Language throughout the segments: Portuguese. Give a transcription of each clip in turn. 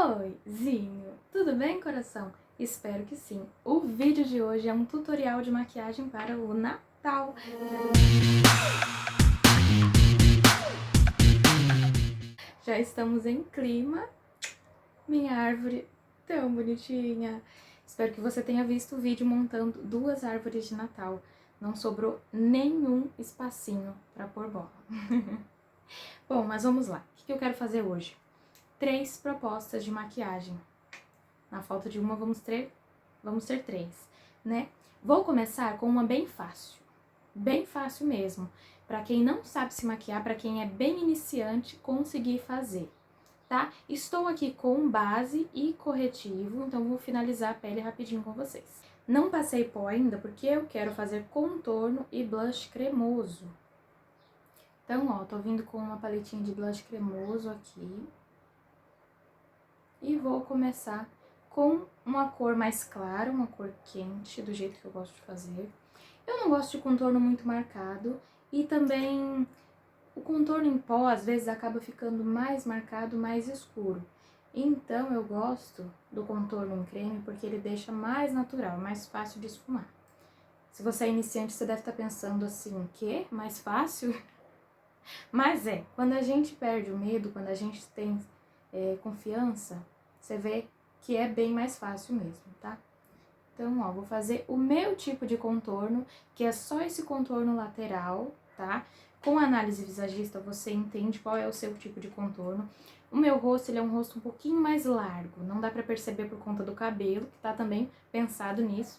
Oizinho, tudo bem, coração? Espero que sim. O vídeo de hoje é um tutorial de maquiagem para o Natal. Já estamos em clima. Minha árvore tão bonitinha. Espero que você tenha visto o vídeo montando 2 árvores de Natal. Não sobrou nenhum espacinho para pôr bola. Bom, mas vamos lá. O que eu quero fazer hoje? 3 propostas de maquiagem. Na falta de uma, vamos ter 3, né? Vou começar com uma bem fácil mesmo, para quem não sabe se maquiar, para quem é bem iniciante, conseguir fazer, tá? Estou aqui com base e corretivo, então vou finalizar a pele rapidinho com vocês. Não passei pó ainda, porque eu quero fazer contorno e blush cremoso. Então, ó, tô vindo com uma paletinha de blush cremoso aqui. E vou começar com uma cor mais clara, uma cor quente, do jeito que eu gosto de fazer. Eu não gosto de contorno muito marcado e também o contorno em pó às vezes acaba ficando mais marcado, mais escuro. Então eu gosto do contorno em creme porque ele deixa mais natural, mais fácil de esfumar. Se você é iniciante, você deve estar pensando assim, que? Mais fácil? Mas quando a gente perde o medo, quando a gente tem confiança, você vê que é bem mais fácil mesmo, tá? Então, ó, vou fazer o meu tipo de contorno, que é só esse contorno lateral, tá? Com a análise visagista, você entende qual é o seu tipo de contorno. O meu rosto, ele é um rosto um pouquinho mais largo, não dá pra perceber por conta do cabelo, que tá também pensado nisso.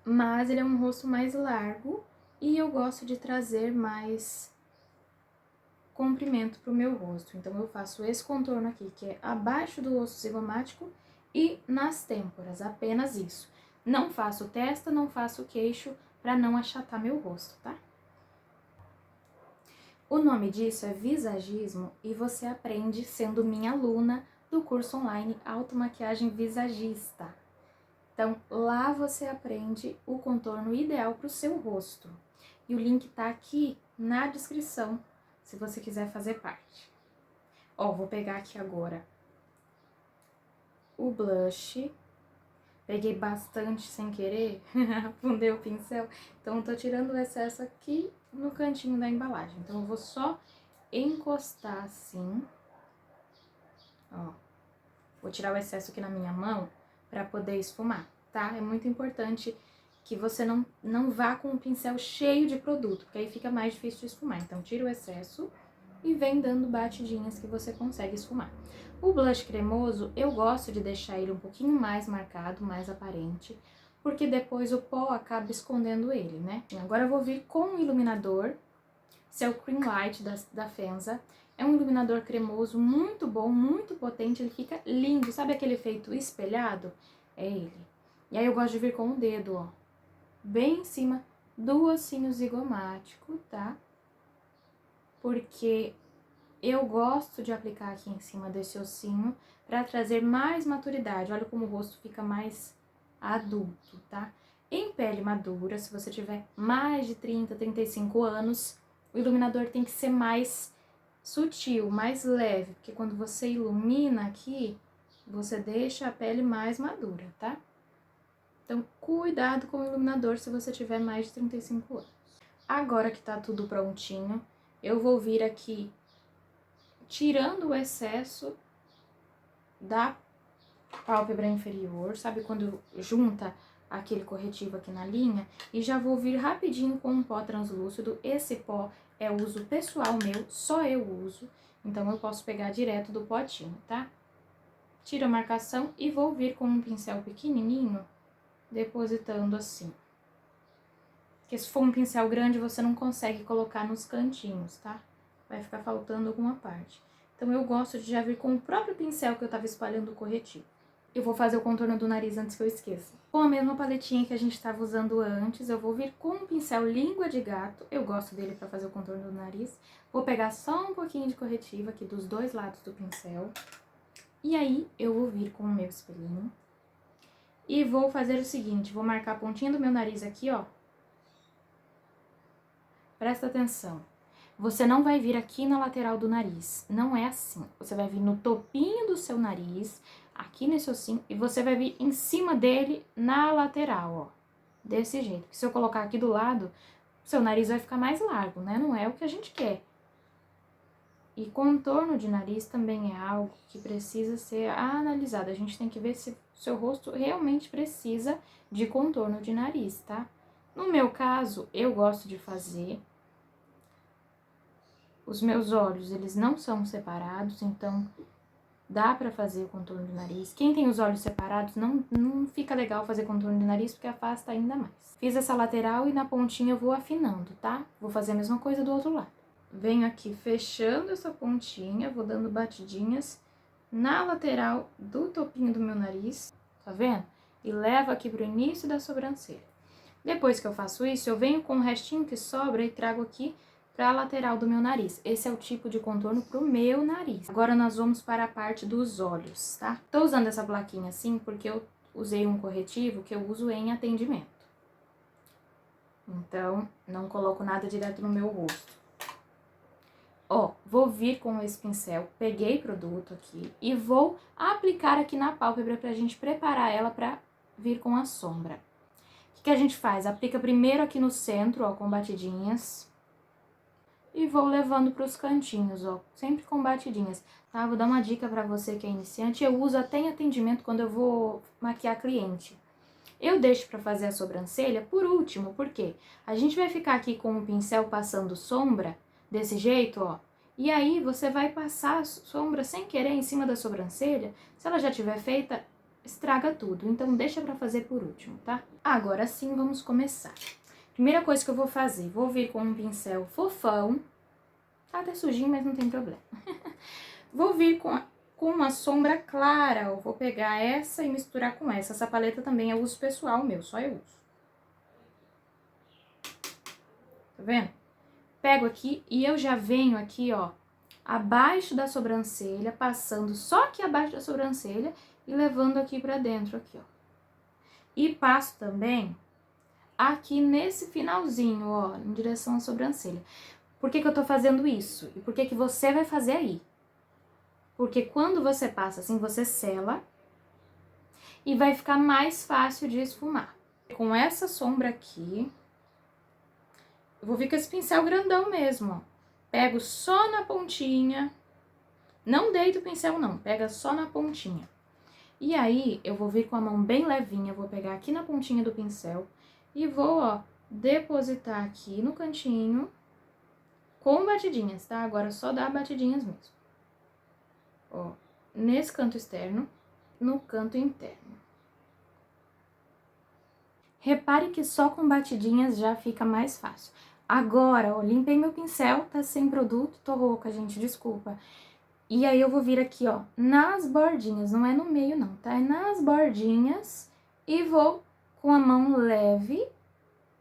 Mas ele é um rosto mais largo e eu gosto de trazer mais comprimento pro meu rosto. Então, eu faço esse contorno aqui, que é abaixo do osso zigomático e nas têmporas, apenas isso. Não faço testa, não faço queixo, pra não achatar meu rosto, tá? O nome disso é visagismo e você aprende sendo minha aluna do curso online Automaquiagem Visagista. Então, lá você aprende o contorno ideal pro seu rosto. E o link tá aqui na descrição, se você quiser fazer parte. Ó, vou pegar aqui agora o blush. Peguei bastante sem querer, afundei o pincel. Então, tô tirando o excesso aqui no cantinho da embalagem. Então, eu vou só encostar assim. Ó, vou tirar o excesso aqui na minha mão pra poder esfumar, tá? É muito importante que você não vá com o pincel cheio de produto, porque aí fica mais difícil de esfumar. Então, tira o excesso e vem dando batidinhas que você consegue esfumar. O blush cremoso, eu gosto de deixar ele um pouquinho mais marcado, mais aparente, porque depois o pó acaba escondendo ele, né? Agora eu vou vir com um iluminador, seu Cream Light da Fenza. É um iluminador cremoso muito bom, muito potente, ele fica lindo. Sabe aquele efeito espelhado? É ele. E aí eu gosto de vir com o dedo, ó, bem em cima do ossinho zigomático, tá? Porque eu gosto de aplicar aqui em cima desse ossinho pra trazer mais maturidade. Olha como o rosto fica mais adulto, tá? Em pele madura, se você tiver mais de 30, 35 anos, o iluminador tem que ser mais sutil, mais leve, porque quando você ilumina aqui, você deixa a pele mais madura, tá? Então, cuidado com o iluminador se você tiver mais de 35 anos. Agora que tá tudo prontinho, eu vou vir aqui tirando o excesso da pálpebra inferior, sabe quando junta aquele corretivo aqui na linha? E já vou vir rapidinho com um pó translúcido. Esse pó é uso pessoal meu, só eu uso, então eu posso pegar direto do potinho, tá? Tiro a marcação e vou vir com um pincel pequenininho, depositando assim. Porque se for um pincel grande, você não consegue colocar nos cantinhos, tá? Vai ficar faltando alguma parte. Então, eu gosto de já vir com o próprio pincel que eu tava espalhando o corretivo. Eu vou fazer o contorno do nariz antes que eu esqueça. Com a mesma paletinha que a gente tava usando antes, eu vou vir com o pincel língua de gato. Eu gosto dele pra fazer o contorno do nariz. Vou pegar só um pouquinho de corretivo aqui dos dois lados do pincel. E aí, eu vou vir com o meu espelhinho. E vou fazer o seguinte, vou marcar a pontinha do meu nariz aqui, ó. Presta atenção. você não vai vir aqui na lateral do nariz. Não é assim. Você vai vir no topinho do seu nariz, aqui nesse ossinho, e você vai vir em cima dele na lateral, ó. Desse jeito. Se eu colocar aqui do lado, seu nariz vai ficar mais largo, né? Não é o que a gente quer. E contorno de nariz também é algo que precisa ser analisado. A gente tem que ver se o seu rosto realmente precisa de contorno de nariz, tá? No meu caso, eu gosto de fazer. Os meus olhos, eles não são separados, então dá pra fazer o contorno de nariz. Quem tem os olhos separados, não fica legal fazer contorno de nariz, porque afasta ainda mais. Fiz essa lateral e na pontinha eu vou afinando, tá? Vou fazer a mesma coisa do outro lado. Venho aqui fechando essa pontinha, vou dando batidinhas na lateral do topinho do meu nariz, tá vendo? E levo aqui pro início da sobrancelha. Depois que eu faço isso, eu venho com o restinho que sobra e trago aqui pra lateral do meu nariz. Esse é o tipo de contorno pro meu nariz. Agora nós vamos para a parte dos olhos, tá? Tô usando essa plaquinha assim porque eu usei um corretivo que eu uso em atendimento. Então, não coloco nada direto no meu rosto. Ó, vou vir com esse pincel, peguei produto aqui e vou aplicar aqui na pálpebra pra gente preparar ela pra vir com a sombra. O que a gente faz? Aplica primeiro aqui no centro, ó, com batidinhas. E vou levando pros cantinhos, ó, sempre com batidinhas, tá? Vou dar uma dica pra você que é iniciante, eu uso até em atendimento quando eu vou maquiar cliente. Eu deixo pra fazer a sobrancelha por último, porque a gente vai ficar aqui com o pincel passando sombra, desse jeito, ó. E aí, você vai passar a sombra sem querer em cima da sobrancelha. Se ela já tiver feita, estraga tudo. Então, deixa pra fazer por último, tá? Agora sim, vamos começar. Primeira coisa que eu vou fazer, vou vir com um pincel fofão. Tá até sujinho, mas não tem problema. Vou vir com uma sombra clara. Eu vou pegar essa e misturar com essa. Essa paleta também é uso pessoal meu, só eu uso. Tá vendo? Pego aqui e eu já venho aqui, ó, abaixo da sobrancelha, passando só aqui abaixo da sobrancelha e levando aqui pra dentro, aqui, ó. E passo também aqui nesse finalzinho, ó, em direção à sobrancelha. Por que que eu tô fazendo isso? E por que que você vai fazer aí? Porque quando você passa assim, você sela e vai ficar mais fácil de esfumar. Com essa sombra aqui, eu vou vir com esse pincel grandão mesmo, ó. Pego só na pontinha, não deito o pincel não, pega só na pontinha. E aí, eu vou vir com a mão bem levinha, vou pegar aqui na pontinha do pincel e vou, ó, depositar aqui no cantinho com batidinhas, tá? Agora só dá batidinhas mesmo. Ó, nesse canto externo, no canto interno. Repare que só com batidinhas já fica mais fácil. Agora, ó, limpei meu pincel, tá sem produto, tô rouca, gente, desculpa. E aí eu vou vir aqui, ó, nas bordinhas, não é no meio não, tá? É nas bordinhas e vou com a mão leve,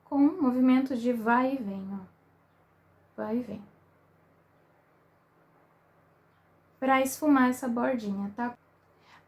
com movimentos de vai e vem, ó. Vai e vem. Pra esfumar essa bordinha, tá?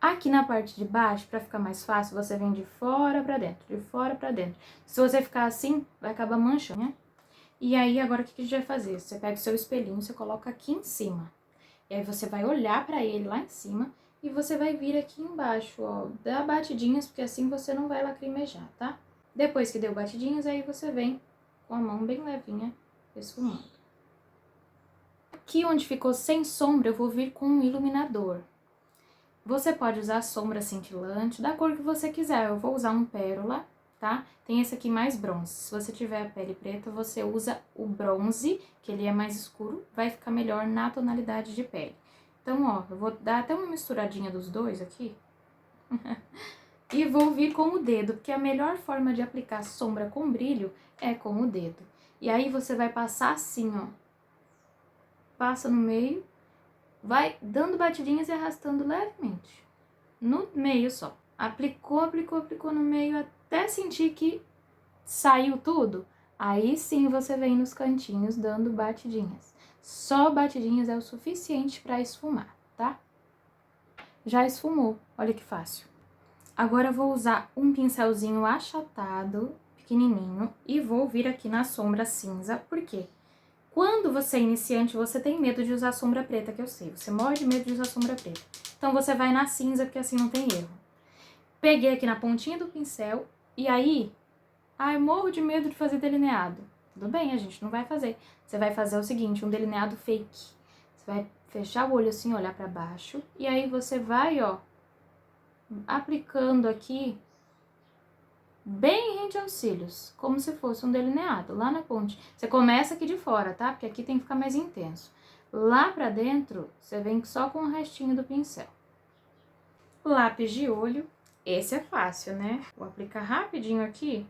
Aqui na parte de baixo, pra ficar mais fácil, você vem de fora pra dentro, de fora pra dentro. Se você ficar assim, vai acabar manchando, né? E aí, agora, o que a gente vai fazer? Você pega o seu espelhinho, você coloca aqui em cima. E aí, você vai olhar pra ele lá em cima e você vai vir aqui embaixo, ó. Dá batidinhas, porque assim você não vai lacrimejar, tá? Depois que deu batidinhas, aí você vem com a mão bem levinha, esfumando. Aqui onde ficou sem sombra, eu vou vir com um iluminador. Você pode usar sombra cintilante, da cor que você quiser. Eu vou usar um pérola, tá? Tem esse aqui mais bronze. Se você tiver a pele preta, você usa o bronze, que ele é mais escuro, vai ficar melhor na tonalidade de pele. Então, ó, eu vou dar até uma misturadinha dos dois aqui. E vou vir com o dedo, porque a melhor forma de aplicar sombra com brilho é com o dedo. E aí, você vai passar assim, ó. Passa no meio. Vai dando batidinhas e arrastando levemente. No meio só. Aplicou, aplicou, aplicou no meio até sentir que saiu tudo. Aí sim você vem nos cantinhos dando batidinhas. Só batidinhas é o suficiente para esfumar, tá? Já esfumou, olha que fácil. Agora eu vou usar um pincelzinho achatado, pequenininho, e vou vir aqui na sombra cinza, por quê? Quando você é iniciante, você tem medo de usar sombra preta, que eu sei. Você morre de medo de usar sombra preta. Então, você vai na cinza, porque assim não tem erro. Peguei aqui na pontinha do pincel e aí... eu morro de medo de fazer delineado. Tudo bem, a gente não vai fazer. Você vai fazer o seguinte, um delineado fake. Você vai fechar o olho assim, olhar pra baixo. E aí você vai, ó, aplicando aqui bem rente aos cílios, como se fosse um delineado, lá na ponte. Você começa aqui de fora, tá? Porque aqui tem que ficar mais intenso. Lá pra dentro, você vem só com o restinho do pincel. Lápis de olho, esse é fácil, né? Vou aplicar rapidinho aqui.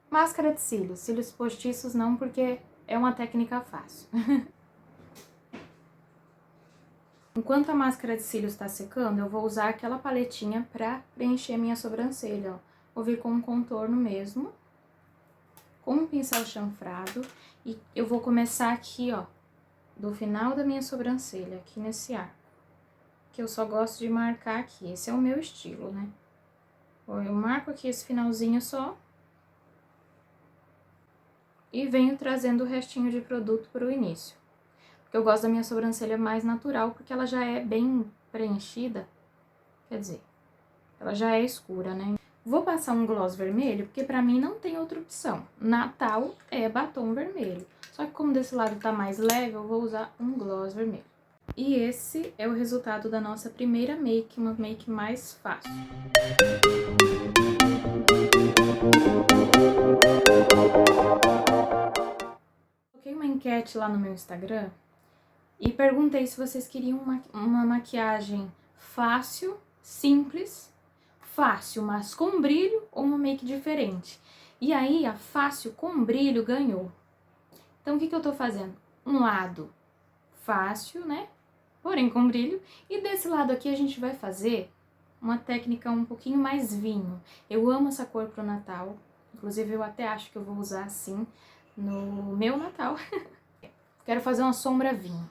Máscara de cílios, cílios postiços não, porque é uma técnica fácil. Enquanto a máscara de cílios está secando, eu vou usar aquela paletinha para preencher minha sobrancelha, ó. Vou vir com um contorno mesmo, com um pincel chanfrado, e eu vou começar aqui, ó, do final da minha sobrancelha, aqui nesse arco, que eu só gosto de marcar aqui, esse é o meu estilo, né? Eu marco aqui esse finalzinho só, e venho trazendo o restinho de produto para o início. Eu gosto da minha sobrancelha mais natural, porque ela já é bem preenchida, quer dizer, ela já é escura, né? Vou passar um gloss vermelho, porque pra mim não tem outra opção. Natal é batom vermelho. Só que como desse lado tá mais leve, eu vou usar um gloss vermelho. E esse é o resultado da nossa primeira make, uma make mais fácil. Coloquei uma enquete lá no meu Instagram e perguntei se vocês queriam uma maquiagem fácil, simples, fácil, mas com brilho, ou uma make diferente. E aí, a fácil com brilho ganhou. Então, o que eu tô fazendo? Um lado fácil, né? Porém com brilho. E desse lado aqui a gente vai fazer uma técnica um pouquinho mais vinho. Eu amo essa cor pro Natal. Inclusive, eu até acho que eu vou usar assim no meu Natal. Quero fazer uma sombra vinho.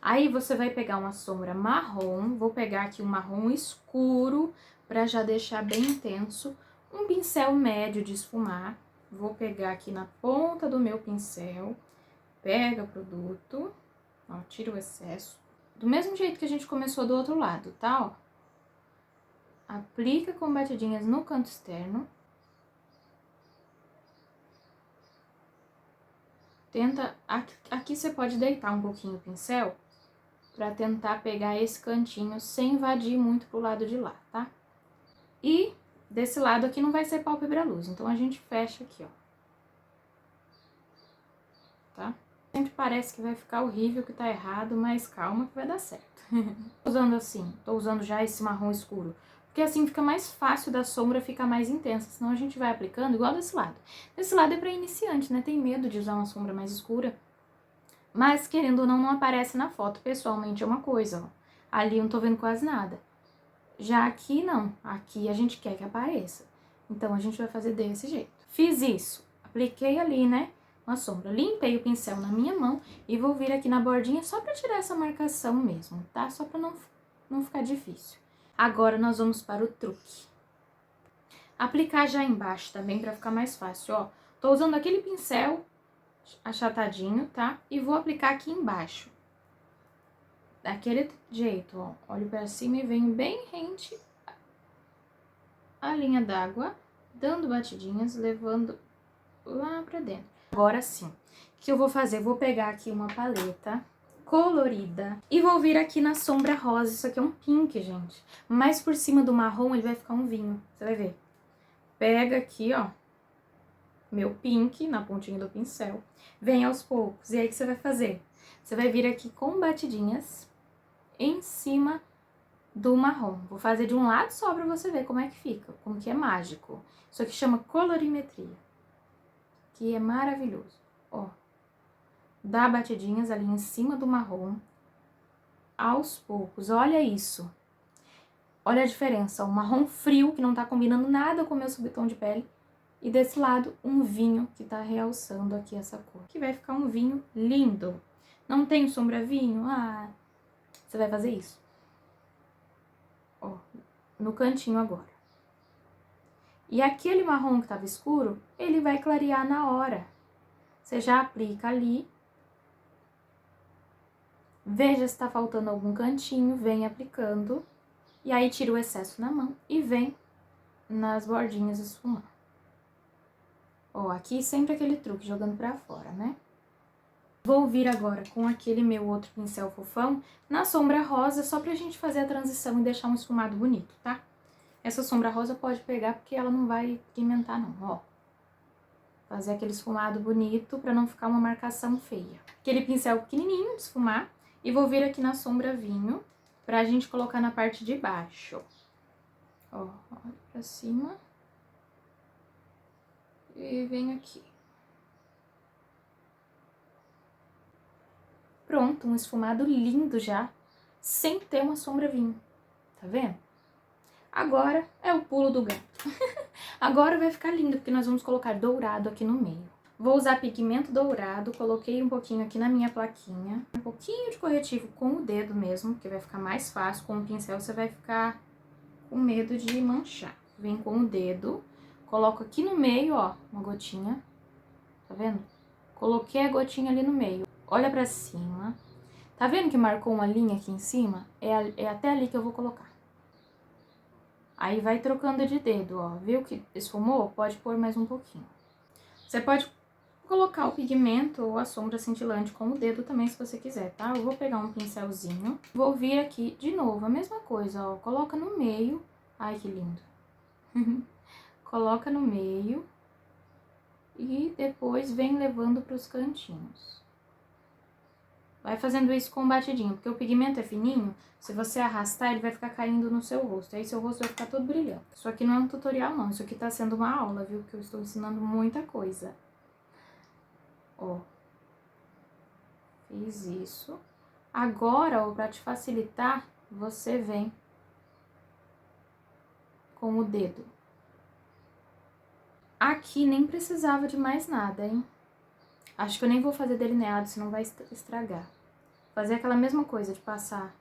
Aí, você vai pegar uma sombra marrom. Vou pegar aqui um marrom escuro pra já deixar bem intenso. Um pincel médio de esfumar. Vou pegar aqui na ponta do meu pincel. Pega o produto, ó, tira o excesso. Do mesmo jeito que a gente começou do outro lado, tá, ó? Aplica com batidinhas no canto externo. Tenta... Aqui você pode deitar um pouquinho o pincel pra tentar pegar esse cantinho sem invadir muito pro lado de lá, tá? E desse lado aqui não vai ser pálpebra luz, então a gente fecha aqui, ó. Tá? Sempre parece que vai ficar horrível, que tá errado, mas calma que vai dar certo. Tô usando assim, tô usando já esse marrom escuro, porque assim fica mais fácil da sombra ficar mais intensa, senão a gente vai aplicando igual desse lado. Desse lado é pra iniciante, né? Tem medo de usar uma sombra mais escura, mas querendo ou não, não aparece na foto. Pessoalmente é uma coisa, ó. Ali eu não tô vendo quase nada. Já aqui não, aqui a gente quer que apareça. Então a gente vai fazer desse jeito. Fiz isso, apliquei ali, né? Uma sombra. Limpei o pincel na minha mão e vou vir aqui na bordinha só pra tirar essa marcação mesmo, tá? Só pra não ficar difícil. Agora nós vamos para o truque. Aplicar já embaixo também pra ficar mais fácil, ó. Tô usando aquele pincel achatadinho, tá? E vou aplicar aqui embaixo. Daquele jeito, ó. Olho pra cima e venho bem rente à linha d'água, dando batidinhas, levando lá pra dentro. Agora sim, o que eu vou fazer? Vou pegar aqui uma paleta colorida e vou vir aqui na sombra rosa. Isso aqui é um pink, gente. Mas por cima do marrom ele vai ficar um vinho, você vai ver. Pega aqui, ó, meu pink na pontinha do pincel. Vem aos poucos. E aí o que você vai fazer? Você vai vir aqui com batidinhas em cima do marrom. Vou fazer de um lado só pra você ver como é que fica, como que é mágico. Isso aqui chama colorimetria, que é maravilhoso. Ó, dá batidinhas ali em cima do marrom, aos poucos. Olha isso. Olha a diferença. Um marrom frio, que não tá combinando nada com o meu subtom de pele. E desse lado, um vinho que tá realçando aqui essa cor. Que vai ficar um vinho lindo. Não tem sombra vinho? Ah, você vai fazer isso. Ó, no cantinho agora. E aquele marrom que estava escuro, ele vai clarear na hora. Você já aplica ali. Veja se tá faltando algum cantinho, vem aplicando. E aí tira o excesso na mão e vem nas bordinhas esfumar. Ó, aqui sempre aquele truque, jogando pra fora, né? Vou vir agora com aquele meu outro pincel fofão na sombra rosa, só pra gente fazer a transição e deixar um esfumado bonito, tá? Essa sombra rosa pode pegar porque ela não vai pigmentar não, ó. Fazer aquele esfumado bonito pra não ficar uma marcação feia. Aquele pincel pequenininho de esfumar e vou vir aqui na sombra vinho pra gente colocar na parte de baixo. Ó, olha pra cima. E venho aqui. Pronto, um esfumado lindo já, sem ter uma sombra vinho. Tá vendo? Agora é o pulo do gato. Agora vai ficar lindo, porque nós vamos colocar dourado aqui no meio. Vou usar pigmento dourado, coloquei um pouquinho aqui na minha plaquinha. Um pouquinho de corretivo com o dedo mesmo, que vai ficar mais fácil. Com o pincel você vai ficar com medo de manchar. Vem com o dedo, coloco aqui no meio, ó, uma gotinha. Tá vendo? Coloquei a gotinha ali no meio. Olha pra cima. Tá vendo que marcou uma linha aqui em cima? É até ali que eu vou colocar. Aí vai trocando de dedo, ó. Viu que esfumou? Pode pôr mais um pouquinho. Você pode colocar o pigmento ou a sombra cintilante com o dedo também, se você quiser, tá? Eu vou pegar um pincelzinho. Vou vir aqui de novo, a mesma coisa, ó. Coloca no meio. Ai, que lindo. Coloca no meio. E depois vem levando pros cantinhos. Vai fazendo isso com batidinho, porque o pigmento é fininho, se você arrastar, ele vai ficar caindo no seu rosto. Aí seu rosto vai ficar todo brilhando. Isso aqui não é um tutorial, não. Isso aqui tá sendo uma aula, viu? Que eu estou ensinando muita coisa. Ó. Fiz isso. Agora, ó, pra te facilitar, você vem com o dedo. Aqui nem precisava de mais nada, hein? Acho que eu nem vou fazer delineado, senão vai estragar. Fazer aquela mesma coisa de passar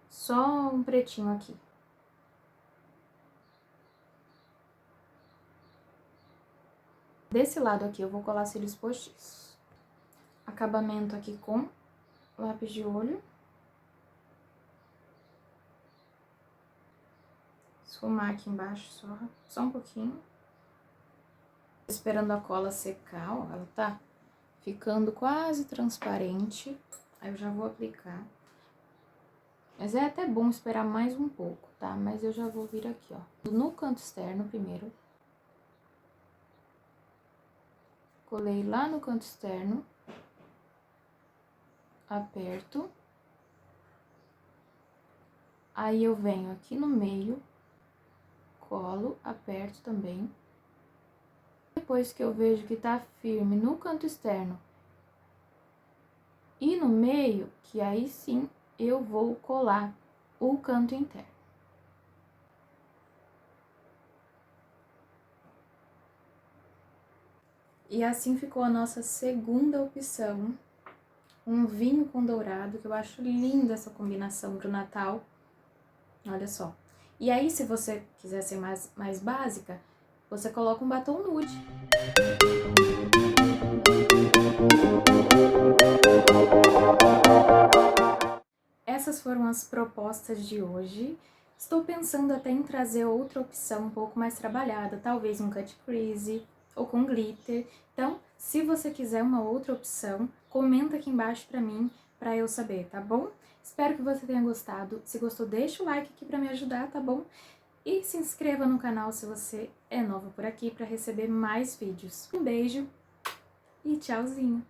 só um pretinho aqui. Desse lado aqui eu vou colar cílios postiços. Acabamento aqui com lápis de olho. Esfumar aqui embaixo só um pouquinho. Esperando a cola secar, ó, ela tá ficando quase transparente. Aí eu já vou aplicar. Mas é até bom esperar mais um pouco, tá? Mas eu já vou vir aqui, ó. No canto externo primeiro. Colei lá no canto externo. Aperto. Aí eu venho aqui no meio. Colo, aperto também. Depois que eu vejo que tá firme no canto externo e no meio, que aí sim eu vou colar o canto interno. E assim ficou a nossa segunda opção, um vinho com dourado, que eu acho linda essa combinação pro Natal. Olha só. E aí, se você quiser ser mais básica, você coloca um batom nude. Essas foram as propostas de hoje. Estou pensando até em trazer outra opção um pouco mais trabalhada, talvez um cut crease ou com glitter. Então, se você quiser uma outra opção, comenta aqui embaixo pra mim, pra eu saber, tá bom? Espero que você tenha gostado. Se gostou, deixa o like aqui pra me ajudar, tá bom? E se inscreva no canal se você é nova por aqui pra receber mais vídeos. Um beijo e tchauzinho!